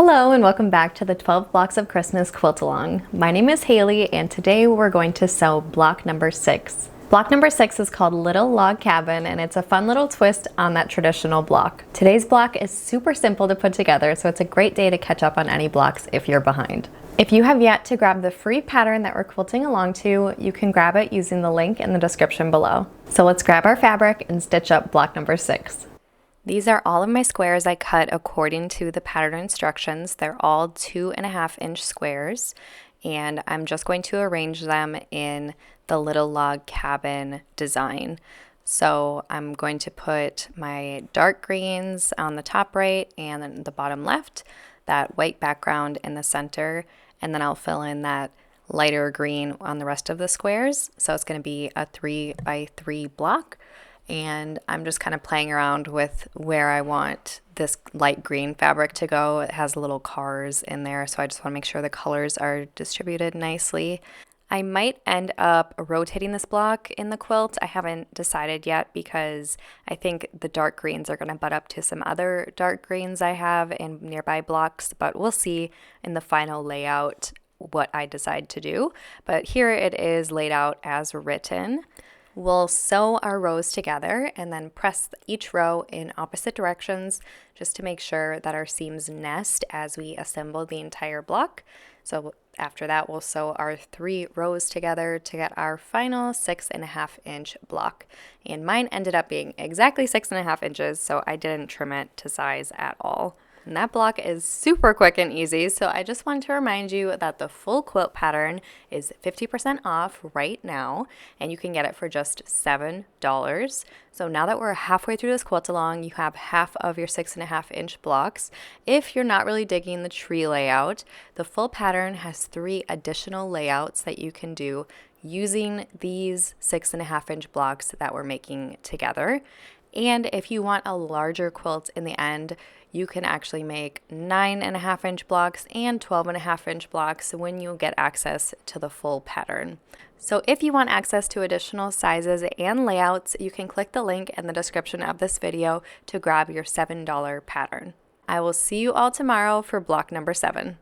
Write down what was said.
Hello and welcome back to the 12 Blocks of Christmas Quilt Along. My name is Haley and today we're going to sew block number 6. Block number 6 is called Little Log Cabin and it's a fun little twist on that traditional block. Today's block is super simple to put together, so it's a great day to catch up on any blocks if you're behind. If you have yet to grab the free pattern that we're quilting along to, you can grab it using the link in the description below. So let's grab our fabric and stitch up block number 6. These are all of my squares I cut according to the pattern instructions. They're all 2.5-inch squares, and I'm just going to arrange them in the little log cabin design. So I'm going to put my dark greens on the top right and then the bottom left, that white background in the center, and then I'll fill in that lighter green on the rest of the squares. So it's going to be a 3x3 block. And I'm just kind of playing around with where I want this light green fabric to go. It has little cars in there, so I just want to make sure the colors are distributed nicely. I might end up rotating this block in the quilt. I haven't decided yet because I think the dark greens are going to butt up to some other dark greens I have in nearby blocks, but we'll see in the final layout what I decide to do. But here it is laid out as written. We'll sew our rows together and then press each row in opposite directions just to make sure that our seams nest as we assemble the entire block. So after that, we'll sew our 3 rows together to get our final 6.5-inch block. And mine ended up being exactly 6.5 inches, so I didn't trim it to size at all. And that block is super quick and easy, so I just wanted to remind you that the full quilt pattern is 50% off right now, and you can get it for just $7. So now that we're halfway through this quilt along, you have half of your 6.5-inch blocks. If you're not really digging the tree layout, the full pattern has 3 additional layouts that you can do using these 6.5-inch blocks that we're making together. And if you want a larger quilt in the end, you can actually make 9.5-inch blocks and 12.5-inch blocks when you get access to the full pattern. So if you want access to additional sizes and layouts, you can click the link in the description of this video to grab your $7 pattern. I will see you all tomorrow for block number 7.